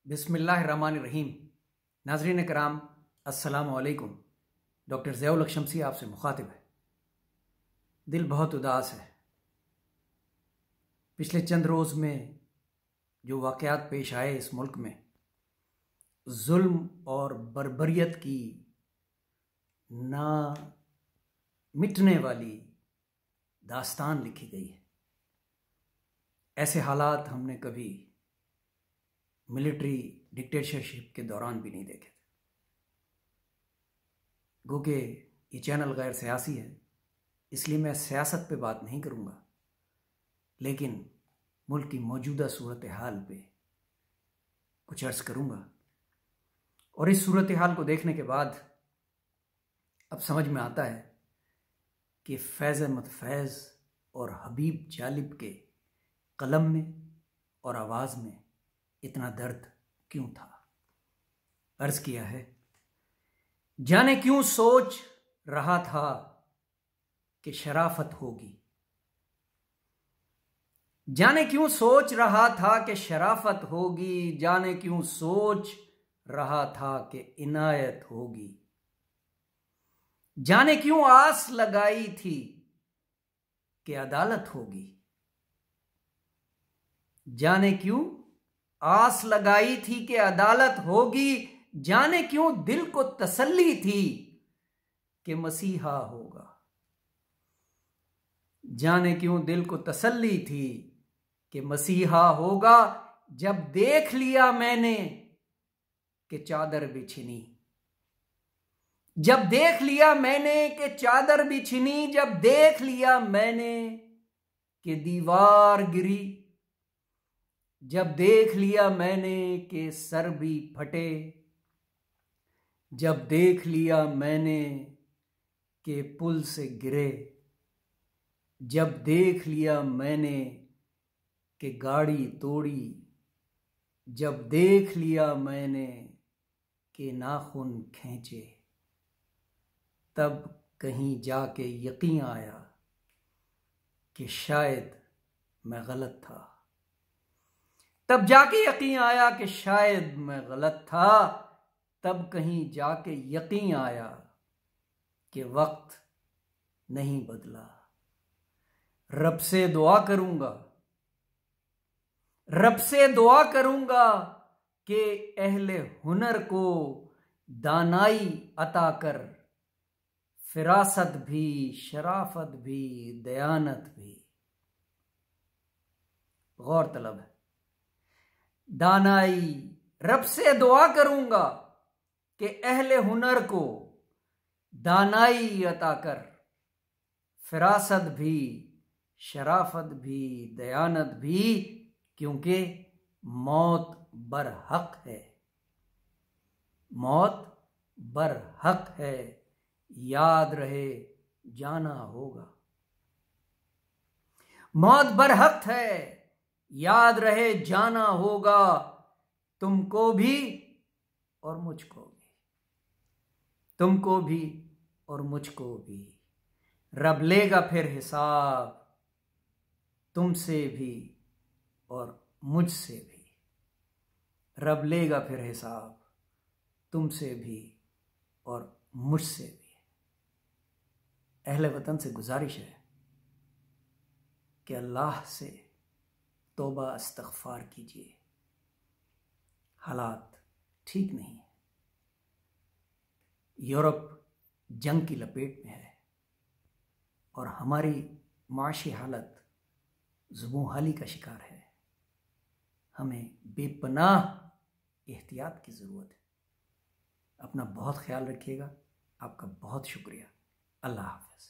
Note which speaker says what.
Speaker 1: बिस्मिल्लाहिर्रहमानिर्रहीम। नाज़रीन कराम, अस्सलामु अलैकुम। डॉक्टर ज़ियाउल हक शम्सी आपसे मुखातिब है। दिल बहुत उदास है। पिछले चंद रोज़ में जो वाक़यात पेश आए इस मुल्क में, जुल्म और बर्बरियत की ना मिटने वाली दास्तान लिखी गई है। ऐसे हालात हमने कभी मिलिट्री डिक्टेटरशिप के दौरान भी नहीं देखे थे। गो के ये चैनल गैर सियासी है, इसलिए मैं सियासत पे बात नहीं करूँगा, लेकिन मुल्क की मौजूदा सूरत हाल पे कुछ अर्ज़ करूँगा। और इस सूरत हाल को देखने के बाद अब समझ में आता है कि फैज़ अहमद फैज़ और हबीब जालिब के कलम में और आवाज़ में इतना दर्द क्यों था। अर्ज़ किया है, जाने क्यों सोच रहा था कि शराफत होगी, जाने क्यों सोच रहा था कि शराफत होगी, जाने क्यों सोच रहा था कि इनायत होगी, जाने क्यों आस लगाई थी कि अदालत होगी, जाने क्यों आस लगाई थी कि अदालत होगी, जाने क्यों दिल को तसल्ली थी कि मसीहा होगा, जाने क्यों दिल को तसल्ली थी कि मसीहा होगा। जब देख लिया मैंने कि चादर बिछनी, जब देख लिया मैंने कि चादर बिछनी, जब देख लिया मैंने कि दीवार गिरी, जब देख लिया मैंने कि सर भी फटे, जब देख लिया मैंने कि पुल से गिरे, जब देख लिया मैंने कि गाड़ी तोड़ी, जब देख लिया मैंने कि नाखून खींचे, तब कहीं जाके यकीन आया कि शायद मैं गलत था, तब जाके यकीन आया कि शायद मैं गलत था, तब कहीं जाके यकीन आया कि वक्त नहीं बदला। रब से दुआ करूंगा, रब से दुआ करूंगा कि अहले हुनर को दानाई अता कर, फिरासत भी, शराफत भी, दयानत भी। गौर तलब है, दानाई, रब से दुआ करूंगा कि अहले हुनर को दानाई अता कर, फिरासत भी, शराफत भी, दयानत भी, क्योंकि मौत बरहक है, मौत बरहक है, याद रहे जाना होगा, मौत बरहक है, याद रहे जाना होगा, तुमको भी और मुझको भी, तुमको भी और मुझको भी। रब लेगा फिर हिसाब तुमसे भी और मुझसे भी, रब लेगा फिर हिसाब तुमसे भी और मुझसे भी। अहले वतन से गुजारिश है कि अल्लाह से तौबा इस्तग़फ़ार कीजिए। हालात ठीक नहीं है, यूरोप जंग की लपेट में है और हमारी माशी हालत ज़ुबूहाली का शिकार है। हमें बेपनाह एहतियात की ज़रूरत है। अपना बहुत ख्याल रखिएगा। आपका बहुत शुक्रिया। अल्लाह हाफ़िज़।